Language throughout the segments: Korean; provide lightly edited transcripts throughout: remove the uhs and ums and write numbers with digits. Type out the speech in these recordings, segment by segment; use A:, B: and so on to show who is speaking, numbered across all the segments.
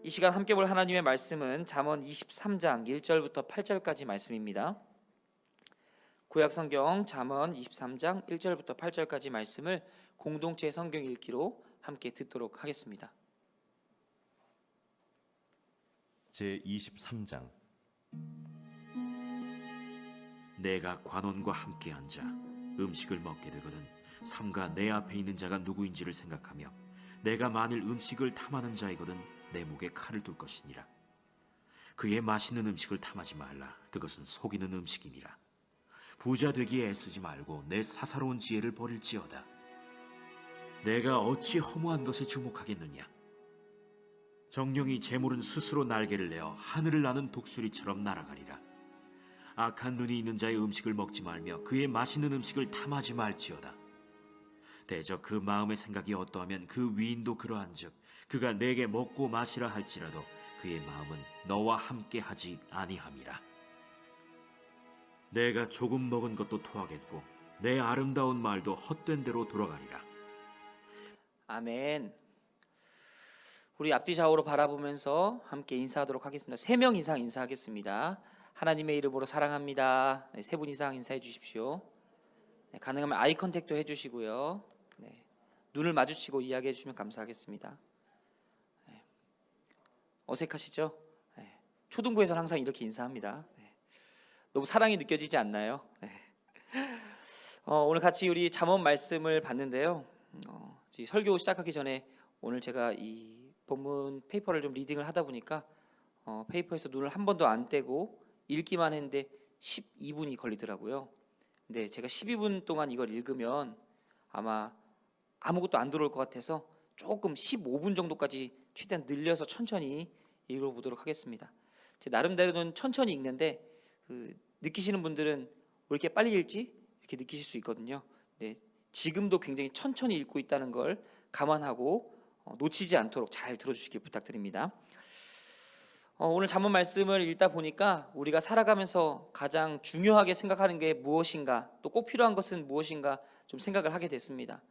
A: 이 시간 함께 볼 하나님의 말씀은 잠언 23장 1절부터 8절까지 말씀입니다. 구약성경 잠언 23장 1절부터 8절까지 말씀을 공동체 성경 읽기로 함께 듣도록 하겠습니다.
B: 제23장.
C: 내가 관원과 함께 앉아 음식을 먹게 되거든 삼가 내 앞에 있는 자가 누구인지를 생각하며 내가 만일 음식을 탐하는 자이거든 내 목에 칼을 둘 것이니라. 그의 맛있는 음식을 탐하지 말라. 그것은 속이는 음식이니라. 부자 되기에 애쓰지 말고 내 사사로운 지혜를 버릴지어다. 내가 어찌 허무한 것에 주목하겠느냐. 정령이 재물은 스스로 날개를 내어 하늘을 나는 독수리처럼 날아가리라. 악한 눈이 있는 자의 음식을 먹지 말며 그의 맛있는 음식을 탐하지 말지어다. 대저 그 마음의 생각이 어떠하면 그 위인도 그러한즉 그가 내게 먹고 마시라 할지라도 그의 마음은 너와 함께 하지 아니함이라. 내가 조금 먹은 것도 토하겠고 내 아름다운 말도 헛된 대로 돌아가리라.
A: 아멘. 우리 앞뒤 좌우로 바라보면서 함께 인사하도록 하겠습니다. 3명 이상 인사하겠습니다. 하나님의 이름으로 사랑합니다. 3분 이상 인사해 주십시오. 가능하면 아이 컨택도 해주시고요. 눈을 마주치고 이야기해 주시면 감사하겠습니다. 어색하시죠? 초등부에서는 항상 이렇게 인사합니다. 너무 사랑이 느껴지지 않나요? 오늘 같이 우리 잠언 말씀을 봤는데요. 설교 시작하기 전에 오늘 제가 이 본문 페이퍼를 좀 리딩을 하다 보니까 페이퍼에서 눈을 한 번도 안 떼고 읽기만 했는데 12분이 걸리더라고요. 근데 제가 12분 동안 이걸 읽으면 아마 아무것도 안 들어올 것 같아서 조금 15분 정도까지 최대한 늘려서 천천히 읽어보도록 하겠습니다. 제 나름대로는 천천히 읽는데 느끼시는 분들은 왜 이렇게 빨리 읽지? 이렇게 느끼실 수 있거든요. 지금도 굉장히 천천히 읽고 있다는 걸 감안하고 놓치지 않도록 잘 들어주시길 부탁드립니다. 오늘 잠언 말씀을 읽다 보니까 우리가 살아가면서 가장 중요하게 생각하는 게 무엇인가, 또 꼭 필요한 것은 무엇인가 좀 생각을 하게 됐습니다.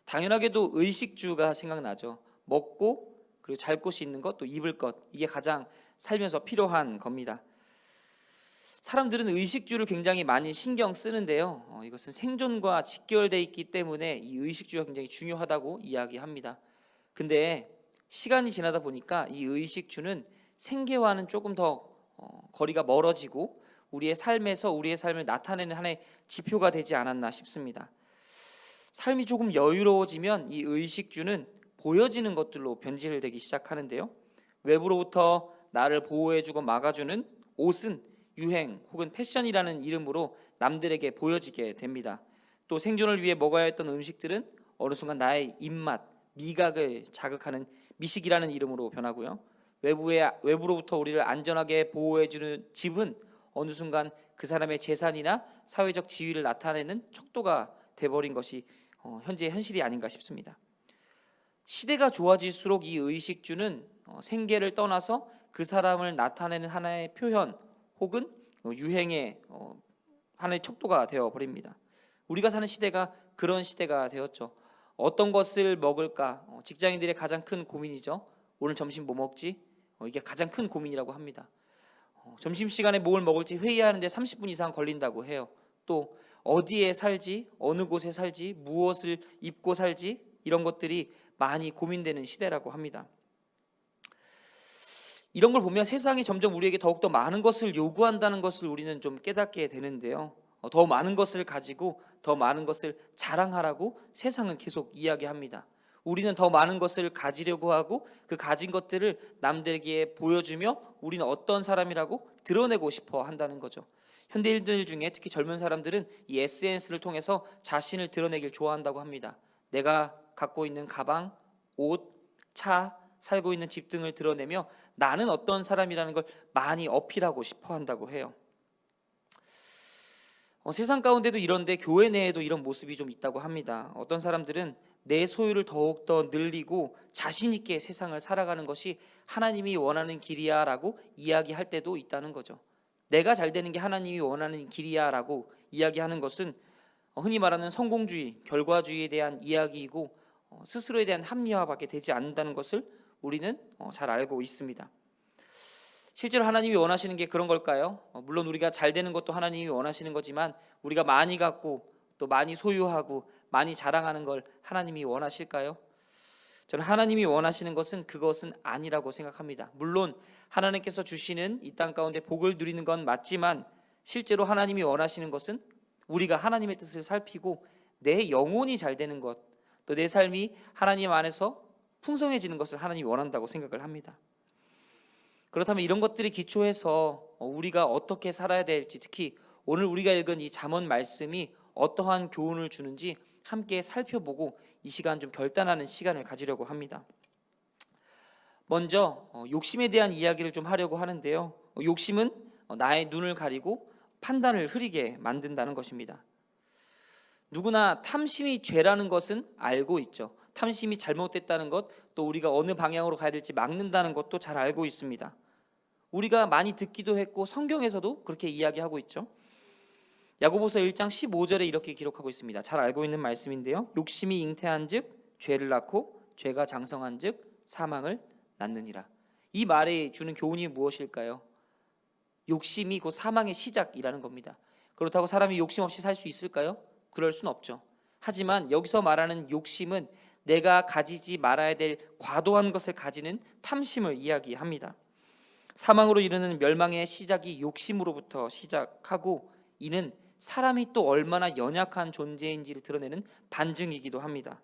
A: 당연하게도 의식주가 생각나죠. 먹고 그리고 잘 곳이 있는 것, 또 입을 것, 이게 가장 살면서 필요한 겁니다. 사람들은 의식주를 굉장히 많이 신경 쓰는데요. 이것은 생존과 직결되어 있기 때문에 이 의식주가 굉장히 중요하다고 이야기합니다. 근데 시간이 지나다 보니까 이 의식주는 생계와는 조금 더 거리가 멀어지고 우리의 삶에서 우리의 삶을 나타내는 하나의 지표가 되지 않았나 싶습니다. 삶이 조금 여유로워지면 이 의식주는 보여지는 것들로 변질되기 시작하는데요. 외부로부터 나를 보호해주고 막아주는 옷은 유행 혹은 패션이라는 이름으로 남들에게 보여지게 됩니다. 또 생존을 위해 먹어야 했던 음식들은 어느 순간 나의 입맛, 미각을 자극하는 미식이라는 이름으로 변하고요. 외부로부터 우리를 안전하게 보호해주는 집은 어느 순간 그 사람의 재산이나 사회적 지위를 나타내는 척도가 돼버린 것이 현재의 현실이 아닌가 싶습니다. 시대가 좋아질수록 이 의식주는 생계를 떠나서 그 사람을 나타내는 하나의 표현 혹은 유행의 하나의 척도가 되어버립니다. 우리가 사는 시대가 그런 시대가 되었죠. 어떤 것을 먹을까? 직장인들의 가장 큰 고민이죠. 오늘 점심 뭐 먹지? 이게 가장 큰 고민이라고 합니다. 점심시간에 뭘 먹을지 회의하는데 30분 이상 걸린다고 해요. 또 어디에 살지, 어느 곳에 살지, 무엇을 입고 살지, 이런 것들이 많이 고민되는 시대라고 합니다. 이런 걸 보면 세상이 점점 우리에게 더욱더 많은 것을 요구한다는 것을 우리는 좀 깨닫게 되는데요. 더 많은 것을 가지고 더 많은 것을 자랑하라고 세상은 계속 이야기합니다. 우리는 더 많은 것을 가지려고 하고 그 가진 것들을 남들에게 보여주며 우리는 어떤 사람이라고 드러내고 싶어 한다는 거죠. 현대인들 중에 특히 젊은 사람들은 이 SNS를 통해서 자신을 드러내길 좋아한다고 합니다. 내가 갖고 있는 가방, 옷, 차, 살고 있는 집 등을 드러내며 나는 어떤 사람이라는 걸 많이 어필하고 싶어 한다고 해요. 세상 가운데도 이런데 교회 내에도 이런 모습이 좀 있다고 합니다. 어떤 사람들은 내 소유를 더욱더 늘리고 자신 있게 세상을 살아가는 것이 하나님이 원하는 길이야 라고 이야기할 때도 있다는 거죠. 내가 잘 되는 게 하나님이 원하는 길이야 라고 이야기하는 것은 흔히 말하는 성공주의, 결과주의에 대한 이야기이고 스스로에 대한 합리화밖에 되지 않는다는 것을 우리는 잘 알고 있습니다. 실제로 하나님이 원하시는 게 그런 걸까요? 물론 우리가 잘 되는 것도 하나님이 원하시는 거지만 우리가 많이 갖고 또 많이 소유하고 많이 자랑하는 걸 하나님이 원하실까요? 저는 하나님이 원하시는 것은 그것은 아니라고 생각합니다. 물론 하나님께서 주시는 이 땅 가운데 복을 누리는 건 맞지만 실제로 하나님이 원하시는 것은 우리가 하나님의 뜻을 살피고 내 영혼이 잘 되는 것, 또 내 삶이 하나님 안에서 풍성해지는 것을 하나님이 원한다고 생각을 합니다. 그렇다면 이런 것들이 기초해서 우리가 어떻게 살아야 될지, 특히 오늘 우리가 읽은 이 잠언 말씀이 어떠한 교훈을 주는지 함께 살펴보고 이 시간 좀 결단하는 시간을 가지려고 합니다. 먼저 욕심에 대한 이야기를 좀 하려고 하는데요. 욕심은 나의 눈을 가리고 판단을 흐리게 만든다는 것입니다. 누구나 탐심이 죄라는 것은 알고 있죠. 탐심이 잘못됐다는 것, 또 우리가 어느 방향으로 가야 될지 막는다는 것도 잘 알고 있습니다. 우리가 많이 듣기도 했고 성경에서도 그렇게 이야기하고 있죠. 야고보서 1장 15절에 이렇게 기록하고 있습니다. 잘 알고 있는 말씀인데요. 욕심이 잉태한즉 죄를 낳고 죄가 장성한즉 사망을 낳느니라. 이 말이 주는 교훈이 무엇일까요? 욕심이 곧 사망의 시작이라는 겁니다. 그렇다고 사람이 욕심 없이 살 수 있을까요? 그럴 수는 없죠. 하지만 여기서 말하는 욕심은 내가 가지지 말아야 될 과도한 것을 가지는 탐심을 이야기합니다. 사망으로 이르는 멸망의 시작이 욕심으로부터 시작하고 이는 사람이 또 얼마나 연약한 존재인지를 드러내는 반증이기도 합니다.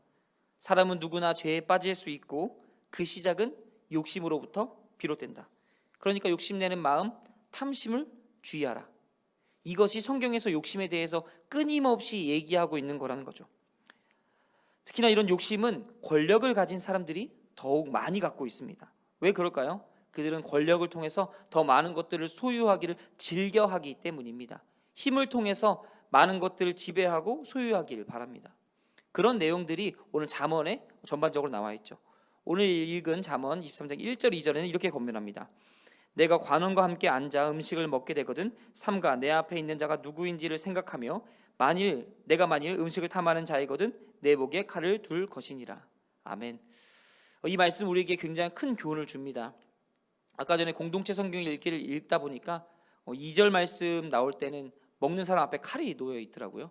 A: 사람은 누구나 죄에 빠질 수 있고 그 시작은 욕심으로부터 비롯된다. 그러니까 욕심내는 마음, 탐심을 주의하라. 이것이 성경에서 욕심에 대해서 끊임없이 얘기하고 있는 거라는 거죠. 특히나 이런 욕심은 권력을 가진 사람들이 더욱 많이 갖고 있습니다. 왜 그럴까요? 그들은 권력을 통해서 더 많은 것들을 소유하기를 즐겨하기 때문입니다. 힘을 통해서 많은 것들을 지배하고 소유하기를 바랍니다. 그런 내용들이 오늘 잠언에 전반적으로 나와 있죠. 오늘 읽은 잠언 23장 1절 2절에는 이렇게 권면합니다. 내가 관원과 함께 앉아 음식을 먹게 되거든 삼가 내 앞에 있는 자가 누구인지를 생각하며 내가 만일 음식을 탐하는 자이거든 내 목에 칼을 둘 것이니라. 아멘. 이 말씀 우리에게 굉장히 큰 교훈을 줍니다. 아까 전에 공동체 성경 읽기를 읽다 보니까 2절 말씀 나올 때는 먹는 사람 앞에 칼이 놓여 있더라고요.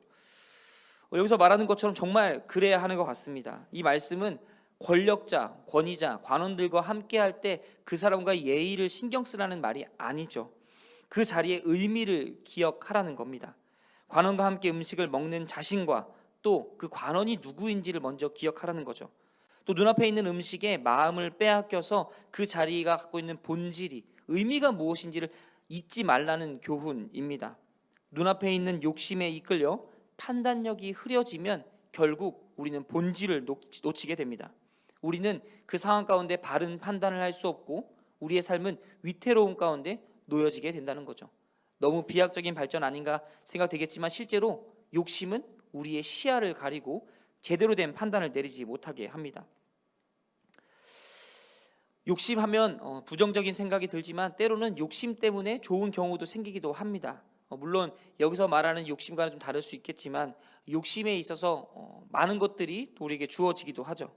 A: 여기서 말하는 것처럼 정말 그래야 하는 것 같습니다. 이 말씀은 권력자, 권위자, 관원들과 함께 할 때 그 사람과 예의를 신경 쓰라는 말이 아니죠. 그 자리의 의미를 기억하라는 겁니다. 관원과 함께 음식을 먹는 자신과 또 그 관원이 누구인지를 먼저 기억하라는 거죠. 또 눈앞에 있는 음식에 마음을 빼앗겨서 그 자리가 갖고 있는 본질이 의미가 무엇인지를 잊지 말라는 교훈입니다. 눈앞에 있는 욕심에 이끌려 판단력이 흐려지면 결국 우리는 본질을 놓치게 됩니다. 우리는 그 상황 가운데 바른 판단을 할 수 없고 우리의 삶은 위태로움 가운데 놓여지게 된다는 거죠. 너무 비약적인 발전 아닌가 생각되겠지만 실제로 욕심은 우리의 시야를 가리고 제대로 된 판단을 내리지 못하게 합니다. 욕심하면 부정적인 생각이 들지만 때로는 욕심 때문에 좋은 경우도 생기기도 합니다. 물론 여기서 말하는 욕심과는 좀 다를 수 있겠지만 욕심에 있어서 많은 것들이 또 우리에게 주어지기도 하죠.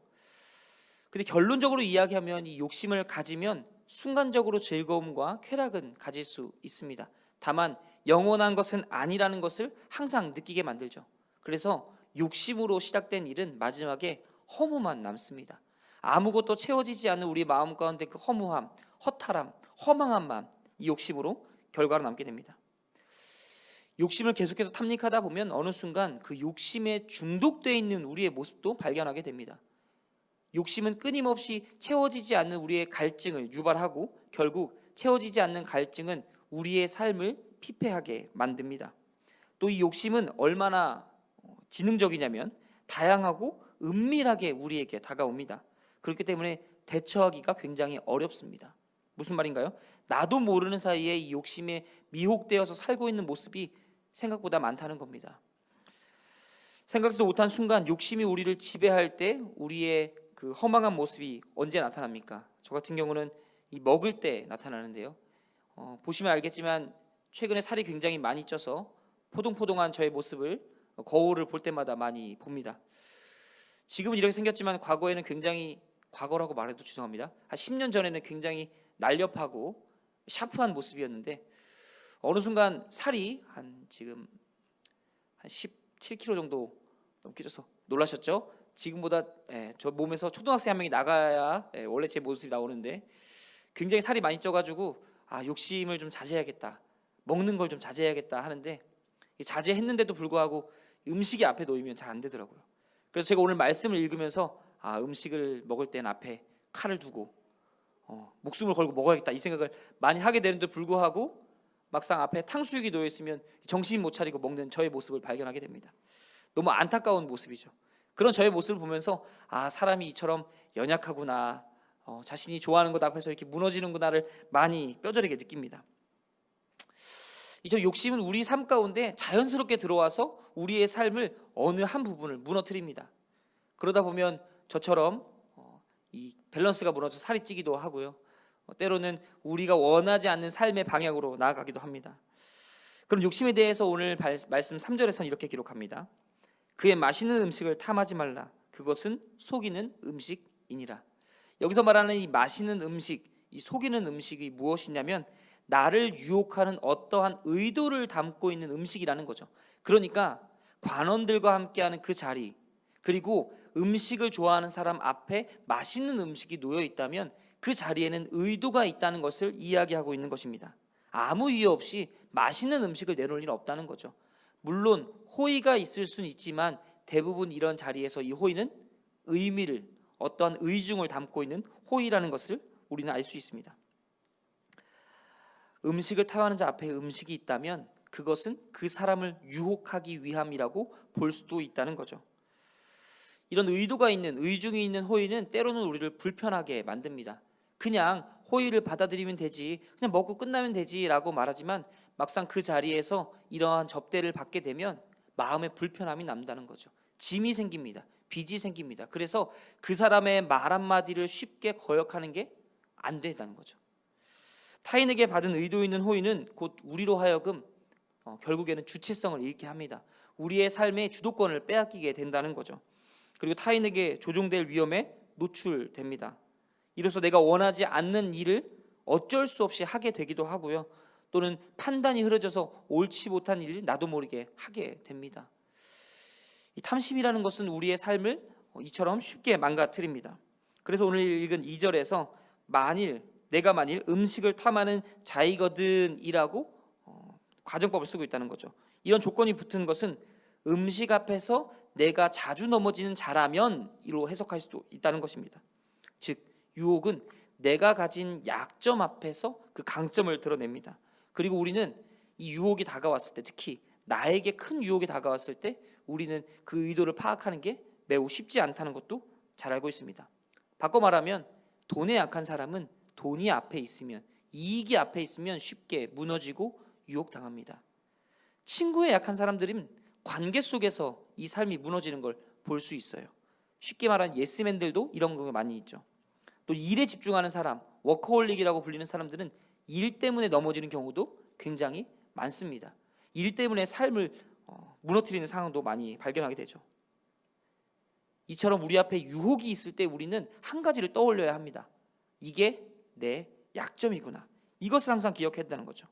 A: 근데 결론적으로 이야기하면 이 욕심을 가지면 순간적으로 즐거움과 쾌락은 가질 수 있습니다. 다만 영원한 것은 아니라는 것을 항상 느끼게 만들죠. 그래서 욕심으로 시작된 일은 마지막에 허무만 남습니다. 아무것도 채워지지 않는 우리 마음 가운데 그 허무함, 허탈함, 허망한 마음, 이 욕심으로 결과로 남게 됩니다. 욕심을 계속해서 탐닉하다 보면 어느 순간 그 욕심에 중독되어 있는 우리의 모습도 발견하게 됩니다. 욕심은 끊임없이 채워지지 않는 우리의 갈증을 유발하고 결국 채워지지 않는 갈증은 우리의 삶을 피폐하게 만듭니다. 또 이 욕심은 얼마나 지능적이냐면 다양하고 은밀하게 우리에게 다가옵니다. 그렇기 때문에 대처하기가 굉장히 어렵습니다. 무슨 말인가요? 나도 모르는 사이에 이 욕심에 미혹되어서 살고 있는 모습이 생각보다 많다는 겁니다. 생각지도 못한 순간 욕심이 우리를 지배할 때 우리의 그 허망한 모습이 언제 나타납니까? 저 같은 경우는 이 먹을 때 나타나는데요. 보시면 알겠지만 최근에 살이 굉장히 많이 쪄서 포동포동한 저의 모습을 거울을 볼 때마다 많이 봅니다. 지금은 이렇게 생겼지만 과거에는 굉장히 과거라고 말해도 죄송합니다. 한 10년 전에는 굉장히 날렵하고 샤프한 모습이었는데 어느 순간 살이 지금 한 17kg 정도 넘게 쪄서 놀라셨죠? 지금보다 저 몸에서 초등학생 한 명이 나가야 원래 제 모습이 나오는데 굉장히 살이 많이 쪄가지고 욕심을 좀 자제해야겠다, 먹는 걸 좀 자제해야겠다 하는데 자제했는데도 불구하고 음식이 앞에 놓이면 잘 안 되더라고요. 그래서 제가 오늘 말씀을 읽으면서 음식을 먹을 땐 앞에 칼을 두고 목숨을 걸고 먹어야겠다 이 생각을 많이 하게 되는데 불구하고 막상 앞에 탕수육이 놓여 있으면 정신 못 차리고 먹는 저의 모습을 발견하게 됩니다. 너무 안타까운 모습이죠. 그런 저의 모습을 보면서 사람이 이처럼 연약하구나, 자신이 좋아하는 것 앞에서 이렇게 무너지는구나를 많이 뼈저리게 느낍니다. 이 욕심은 우리 삶 가운데 자연스럽게 들어와서 우리의 삶을 어느 한 부분을 무너뜨립니다. 그러다 보면 저처럼 이 밸런스가 무너져 살이 찌기도 하고요. 때로는 우리가 원하지 않는 삶의 방향으로 나아가기도 합니다. 그럼 욕심에 대해서 오늘 말씀 3절에서는 이렇게 기록합니다. 그의 맛있는 음식을 탐하지 말라. 그것은 속이는 음식이니라. 여기서 말하는 이 맛있는 음식, 이 속이는 음식이 무엇이냐면 나를 유혹하는 어떠한 의도를 담고 있는 음식이라는 거죠. 그러니까 관원들과 함께하는 그 자리, 그리고 음식을 좋아하는 사람 앞에 맛있는 음식이 놓여 있다면 그 자리에는 의도가 있다는 것을 이야기하고 있는 것입니다. 아무 이유 없이 맛있는 음식을 내놓을 일은 없다는 거죠. 물론 호의가 있을 수는 있지만 대부분 이런 자리에서 이 호의는 의미를, 어떠한 의중을 담고 있는 호의라는 것을 우리는 알 수 있습니다. 음식을 탐하는 자 앞에 음식이 있다면 그것은 그 사람을 유혹하기 위함이라고 볼 수도 있다는 거죠. 이런 의도가 있는, 의중이 있는 호의는 때로는 우리를 불편하게 만듭니다. 그냥 호의를 받아들이면 되지, 그냥 먹고 끝나면 되지라고 말하지만 막상 그 자리에서 이러한 접대를 받게 되면 마음에 불편함이 남다는 거죠. 짐이 생깁니다. 빚이 생깁니다. 그래서 그 사람의 말 한마디를 쉽게 거역하는 게 안 된다는 거죠. 타인에게 받은 의도 있는 호의는 곧 우리로 하여금 결국에는 주체성을 잃게 합니다. 우리의 삶의 주도권을 빼앗기게 된다는 거죠. 그리고 타인에게 조종될 위험에 노출됩니다. 이로써 내가 원하지 않는 일을 어쩔 수 없이 하게 되기도 하고요. 또는 판단이 흐려져서 옳지 못한 일을 나도 모르게 하게 됩니다. 이 탐심이라는 것은 우리의 삶을 이처럼 쉽게 망가뜨립니다. 그래서 오늘 읽은 2절에서 내가 만일 음식을 탐하는 자이거든 이라고 가정법을 쓰고 있다는 거죠. 이런 조건이 붙은 것은 음식 앞에서 내가 자주 넘어지는 자라면 이로 해석할 수도 있다는 것입니다. 즉 유혹은 내가 가진 약점 앞에서 그 강점을 드러냅니다. 그리고 우리는 이 유혹이 다가왔을 때, 특히 나에게 큰 유혹이 다가왔을 때 우리는 그 의도를 파악하는 게 매우 쉽지 않다는 것도 잘 알고 있습니다. 바꿔 말하면 돈에 약한 사람은 돈이 앞에 있으면, 이익이 앞에 있으면 쉽게 무너지고 유혹당합니다. 친구에 약한 사람들은 관계 속에서 이 삶이 무너지는 걸 볼 수 있어요. 쉽게 말하는 예스맨들도 이런 경우가 많이 있죠. 또 일에 집중하는 사람, 워커홀릭이라고 불리는 사람들은 일 때문에 넘어지는 경우도 굉장히 많습니다. 일 때문에 삶을 무너뜨리는 상황도 많이 발견하게 되죠. 이처럼 우리 앞에 유혹이 있을 때 우리는 한 가지를 떠올려야 합니다. 이게 내 약점이구나. 이것을 항상 기억해야 한다는 거죠.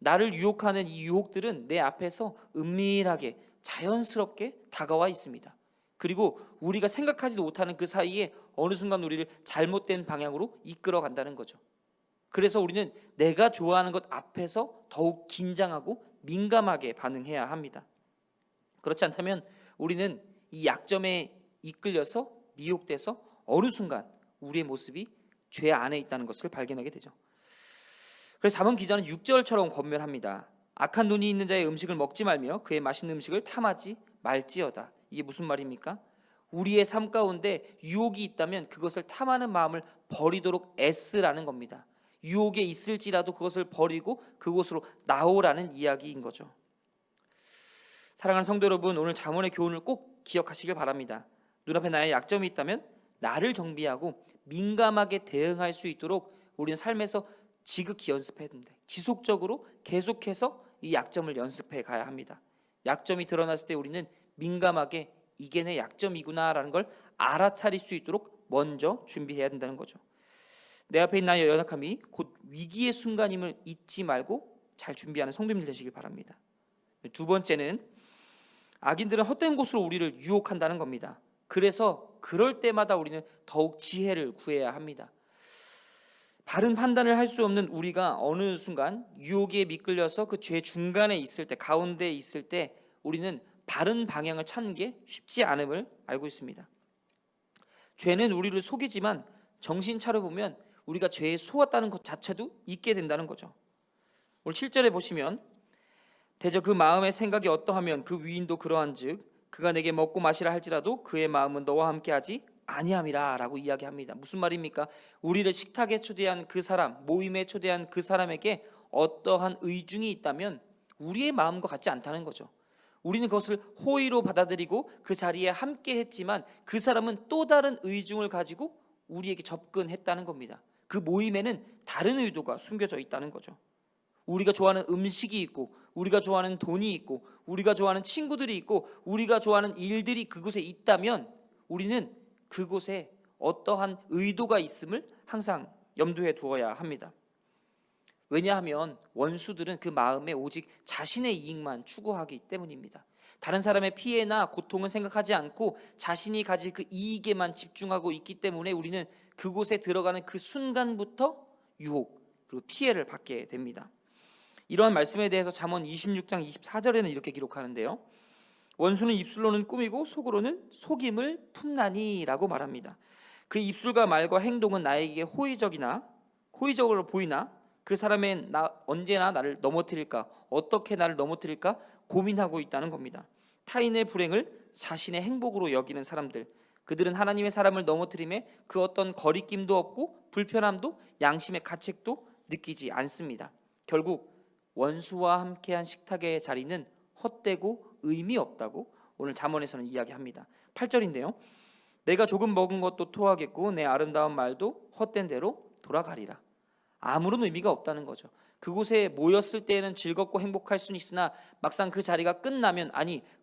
A: 나를 유혹하는 이 유혹들은 내 앞에서 은밀하게 자연스럽게 다가와 있습니다. 그리고 우리가 생각하지도 못하는 그 사이에 어느 순간 우리를 잘못된 방향으로 이끌어 간다는 거죠. 그래서 우리는 내가 좋아하는 것 앞에서 더욱 긴장하고 민감하게 반응해야 합니다. 그렇지 않다면 우리는 이 약점에 이끌려서 미혹돼서 어느 순간 우리의 모습이 죄 안에 있다는 것을 발견하게 되죠. 그래서 잠언 기자는 6절처럼 권면합니다. 악한 눈이 있는 자의 음식을 먹지 말며 그의 맛있는 음식을 탐하지 말지어다. 이게 무슨 말입니까? 우리의 삶 가운데 유혹이 있다면 그것을 탐하는 마음을 버리도록 애쓰라는 겁니다. 유혹에 있을지라도 그것을 버리고 그곳으로 나오라는 이야기인 거죠. 사랑하는 성도 여러분, 오늘 잠언의 교훈을 꼭 기억하시길 바랍니다. 눈앞에 나의 약점이 있다면 나를 정비하고 민감하게 대응할 수 있도록 우리는 삶에서 지극히 연습해야 됩니다. 지속적으로 계속해서 이 약점을 연습해 가야 합니다. 약점이 드러났을 때 우리는 민감하게 이게 내 약점이구나라는 걸 알아차릴 수 있도록 먼저 준비해야 된다는 거죠. 내 앞에 있는 나의 연약함이 곧 위기의 순간임을 잊지 말고 잘 준비하는 성도님들 되시길 바랍니다. 두 번째는 악인들은 헛된 곳으로 우리를 유혹한다는 겁니다. 그래서 그럴 때마다 우리는 더욱 지혜를 구해야 합니다. 바른 판단을 할 수 없는 우리가 어느 순간 유혹에 미끌려서 그 죄 중간에 있을 때, 가운데 있을 때 우리는 바른 방향을 찾는 게 쉽지 않음을 알고 있습니다. 죄는 우리를 속이지만 정신 차려보면 우리가 죄에 속았다는 것 자체도 잊게 된다는 거죠. 오늘 7절에 보시면 대저 그 마음의 생각이 어떠하면 그 위인도 그러한즉 그가 내게 먹고 마시라 할지라도 그의 마음은 너와 함께하지 아니함이라 라고 이야기합니다. 무슨 말입니까? 우리를 식탁에 초대한 그 사람, 모임에 초대한 그 사람에게 어떠한 의중이 있다면 우리의 마음과 같지 않다는 거죠. 우리는 그것을 호의로 받아들이고 그 자리에 함께 했지만 그 사람은 또 다른 의중을 가지고 우리에게 접근했다는 겁니다. 그 모임에는 다른 의도가 숨겨져 있다는 거죠. 우리가 좋아하는 음식이 있고 우리가 좋아하는 돈이 있고 우리가 좋아하는 친구들이 있고 우리가 좋아하는 일들이 그곳에 있다면 우리는 그곳에 어떠한 의도가 있음을 항상 염두에 두어야 합니다. 왜냐하면 원수들은 그 마음에 오직 자신의 이익만 추구하기 때문입니다. 다른 사람의 피해나 고통은 생각하지 않고 자신이 가질 그 이익에만 집중하고 있기 때문에 우리는 그곳에 들어가는 그 순간부터 유혹 그리고 피해를 받게 됩니다. 이러한 말씀에 대해서 잠언 26장 24절에는 이렇게 기록하는데요. 원수는 입술로는 꾸미고 속으로는 속임을 품나니라고 말합니다. 그 입술과 말과 행동은 나에게 호의적으로 보이나 그 사람은 언제나 나를 넘어뜨릴까, 어떻게 나를 넘어뜨릴까 고민하고 있다는 겁니다. 타인의 불행을 자신의 행복으로 여기는 사람들, 그들은 하나님의 사람을 넘어뜨림에 그 어떤 거리낌도 없고 불편함도 양심의 가책도 느끼지 않습니다. 결국 원수와 함께한 식탁의 자리는 헛되고 의미 없다고 오늘 잠언에서는 이야기합니다. 8절인데요. 내가 조금 먹은 것도 토하겠고 내 아름다운 말도 헛된 대로 돌아가리라. 아무런 의미가 없다는 거죠. 그곳에 모였을 때에는 즐겁고 행복할 수는 있으나 막상 그 자리가 끝나면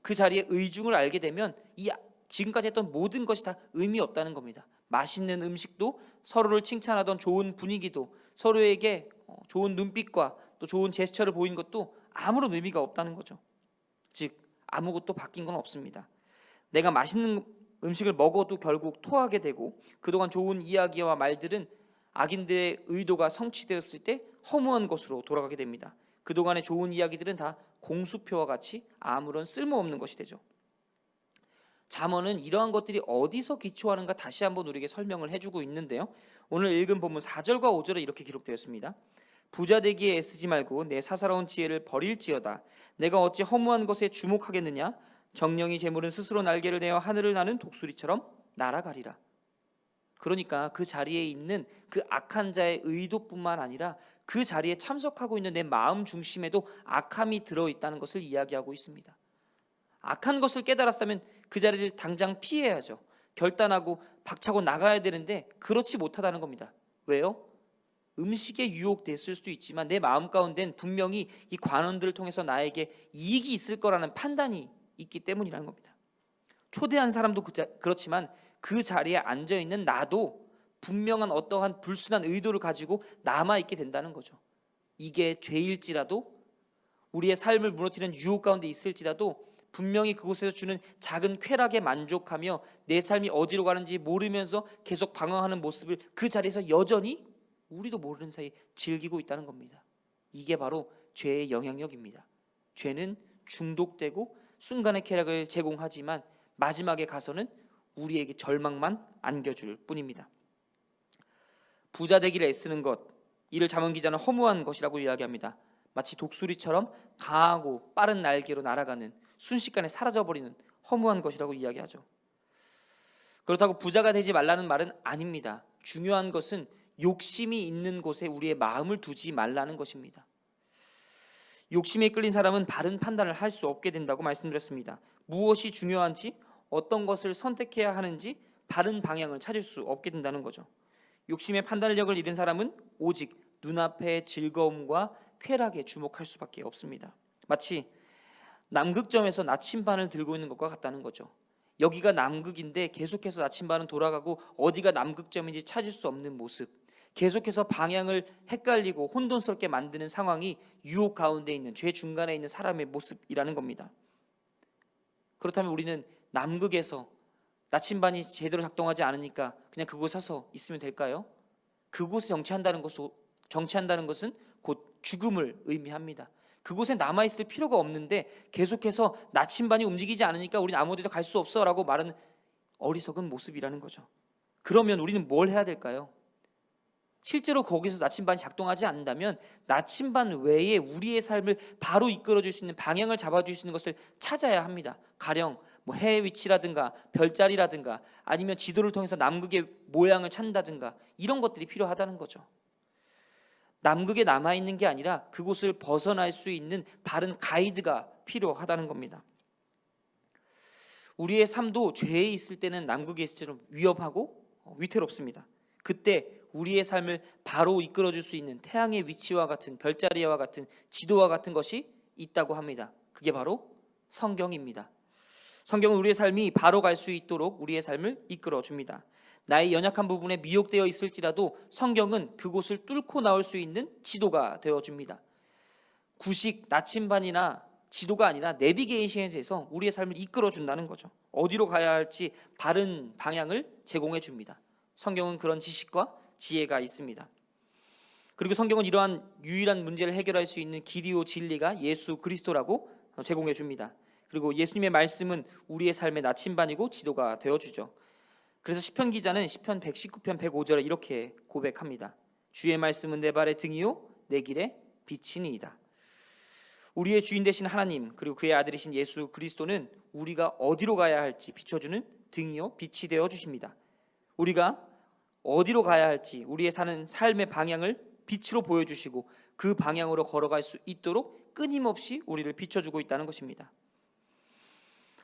A: 그 자리의 의중을 알게 되면 지금까지 했던 모든 것이 다 의미 없다는 겁니다. 맛있는 음식도 서로를 칭찬하던 좋은 분위기도 서로에게 좋은 눈빛과 또 좋은 제스처를 보이는 것도 아무런 의미가 없다는 거죠. 즉 아무것도 바뀐 건 없습니다. 내가 맛있는 음식을 먹어도 결국 토하게 되고 그동안 좋은 이야기와 말들은 악인들의 의도가 성취되었을 때 허무한 것으로 돌아가게 됩니다. 그동안의 좋은 이야기들은 다 공수표와 같이 아무런 쓸모없는 것이 되죠. 잠언은 이러한 것들이 어디서 기초하는가 다시 한번 우리에게 설명을 해주고 있는데요. 오늘 읽은 본문 4절과 5절에 이렇게 기록되었습니다. 부자 되기에 애쓰지 말고 내 사사로운 지혜를 버릴지어다. 내가 어찌 허무한 것에 주목하겠느냐. 정령이 재물은 스스로 날개를 내어 하늘을 나는 독수리처럼 날아가리라. 그러니까 그 자리에 있는 그 악한 자의 의도뿐만 아니라 그 자리에 참석하고 있는 내 마음 중심에도 악함이 들어있다는 것을 이야기하고 있습니다. 악한 것을 깨달았다면 그 자리를 당장 피해야죠. 결단하고 박차고 나가야 되는데 그렇지 못하다는 겁니다. 왜요? 음식에 유혹됐을 수도 있지만 내 마음 가운데는 분명히 이 관원들을 통해서 나에게 이익이 있을 거라는 판단이 있기 때문이라는 겁니다. 초대한 사람도 그렇지만 그 자리에 앉아있는 나도 분명한 어떠한 불순한 의도를 가지고 남아있게 된다는 거죠. 이게 죄일지라도 우리의 삶을 무너뜨리는 유혹 가운데 있을지라도 분명히 그곳에서 주는 작은 쾌락에 만족하며 내 삶이 어디로 가는지 모르면서 계속 방황하는 모습을 그 자리에서 여전히 우리도 모르는 사이 즐기고 있다는 겁니다. 이게 바로 죄의 영향력입니다. 죄는 중독되고 순간의 쾌락을 제공하지만 마지막에 가서는 우리에게 절망만 안겨줄 뿐입니다. 부자 되기를 애쓰는 것, 이를 잠언 기자는 허무한 것이라고 이야기합니다. 마치 독수리처럼 강하고 빠른 날개로 날아가는 순식간에 사라져버리는 허무한 것이라고 이야기하죠. 그렇다고 부자가 되지 말라는 말은 아닙니다. 중요한 것은 욕심이 있는 곳에 우리의 마음을 두지 말라는 것입니다. 욕심에 끌린 사람은 바른 판단을 할 수 없게 된다고 말씀드렸습니다. 무엇이 중요한지 어떤 것을 선택해야 하는지 바른 방향을 찾을 수 없게 된다는 거죠. 욕심의 판단력을 잃은 사람은 오직 눈앞의 즐거움과 쾌락에 주목할 수밖에 없습니다. 마치 남극점에서 나침반을 들고 있는 것과 같다는 거죠. 여기가 남극인데 계속해서 나침반은 돌아가고 어디가 남극점인지 찾을 수 없는 모습, 계속해서 방향을 헷갈리고 혼돈스럽게 만드는 상황이 유혹 가운데 있는, 죄 중간에 있는 사람의 모습이라는 겁니다. 그렇다면 우리는 남극에서 나침반이 제대로 작동하지 않으니까 그냥 그곳에 서서 있으면 될까요? 그곳에 정치한다는 것은 곧 죽음을 의미합니다. 그곳에 남아있을 필요가 없는데 계속해서 나침반이 움직이지 않으니까 우리는 아무 데도 갈 수 없어 라고 말하는 어리석은 모습이라는 거죠. 그러면 우리는 뭘 해야 될까요? 실제로 거기서 나침반이 작동하지 않는다면 나침반 외에 우리의 삶을 바로 이끌어줄 수 있는, 방향을 잡아줄 수 있는 것을 찾아야 합니다. 가령 해 위치라든가 별자리라든가 아니면 지도를 통해서 남극의 모양을 찾는다든가 이런 것들이 필요하다는 거죠. 남극에 남아있는 게 아니라 그곳을 벗어날 수 있는 바른 가이드가 필요하다는 겁니다. 우리의 삶도 죄에 있을 때는 남극에 있을 때는 위험하고 위태롭습니다. 그때 우리의 삶을 바로 이끌어줄 수 있는 태양의 위치와 같은, 별자리와 같은, 지도와 같은 것이 있다고 합니다. 그게 바로 성경입니다. 성경은 우리의 삶이 바로 갈 수 있도록 우리의 삶을 이끌어줍니다. 나의 연약한 부분에 미혹되어 있을지라도 성경은 그곳을 뚫고 나올 수 있는 지도가 되어줍니다. 구식, 나침반이나 지도가 아니라 내비게이션에 대해서 우리의 삶을 이끌어준다는 거죠. 어디로 가야 할지 바른 방향을 제공해 줍니다. 성경은 그런 지식과 지혜가 있습니다. 그리고 성경은 이러한 유일한 문제를 해결할 수 있는 길이요 진리가 예수 그리스도라고 제공해 줍니다. 그리고 예수님의 말씀은 우리의 삶의 나침반이고 지도가 되어주죠. 그래서 시편 기자는 시편 119편 105절에 이렇게 고백합니다. 주의 말씀은 내 발의 등이요 내 길의 빛이니이다. 우리의 주인 되신 하나님, 그리고 그의 아들이신 예수 그리스도는 우리가 어디로 가야 할지 비춰주는 등이요 빛이 되어 주십니다. 우리가 어디로 가야 할지 우리의 사는 삶의 방향을 빛으로 보여주시고 그 방향으로 걸어갈 수 있도록 끊임없이 우리를 비춰주고 있다는 것입니다.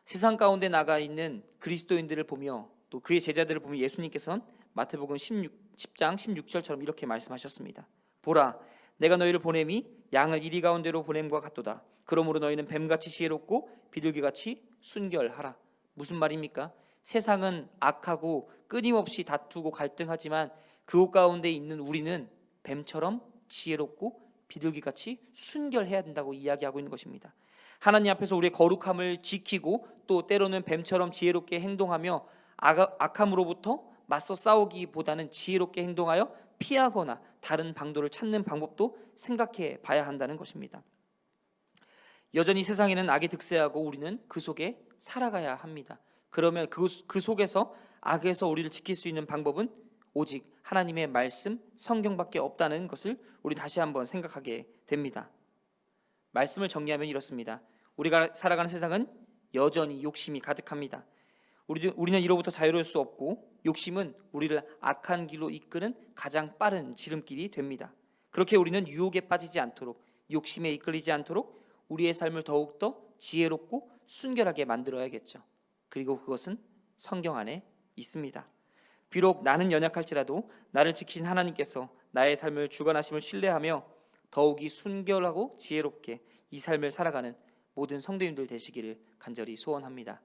A: 세상 가운데 나가 있는 그리스도인들을 보며 또 그의 제자들을 보며 예수님께서는 마태복음 10장 16절처럼 이렇게 말씀하셨습니다. 보라, 내가 너희를 보냄이 양을 이리 가운데로 보냄과 같도다. 그러므로 너희는 뱀같이 지혜롭고 비둘기같이 순결하라. 무슨 말입니까? 세상은 악하고 끊임없이 다투고 갈등하지만 그곳 가운데 있는 우리는 뱀처럼 지혜롭고 비둘기같이 순결해야 된다고 이야기하고 있는 것입니다. 하나님 앞에서 우리의 거룩함을 지키고 또 때로는 뱀처럼 지혜롭게 행동하며 악함으로부터 맞서 싸우기보다는 지혜롭게 행동하여 피하거나 다른 방도를 찾는 방법도 생각해 봐야 한다는 것입니다. 여전히 세상에는 악이 득세하고 우리는 그 속에 살아가야 합니다. 그러면 그 속에서 악에서 우리를 지킬 수 있는 방법은 오직 하나님의 말씀, 성경밖에 없다는 것을 우리 다시 한번 생각하게 됩니다. 말씀을 정리하면 이렇습니다. 우리가 살아가는 세상은 여전히 욕심이 가득합니다. 우리는 이로부터 자유로울 수 없고 욕심은 우리를 악한 길로 이끄는 가장 빠른 지름길이 됩니다. 그렇게 우리는 유혹에 빠지지 않도록, 욕심에 이끌리지 않도록 우리의 삶을 더욱더 지혜롭고 순결하게 만들어야겠죠. 그리고 그것은 성경 안에 있습니다. 비록 나는 연약할지라도 나를 지키신 하나님께서 나의 삶을 주관하심을 신뢰하며 더욱이 순결하고 지혜롭게 이 삶을 살아가는 모든 성도님들 되시기를 간절히 소원합니다.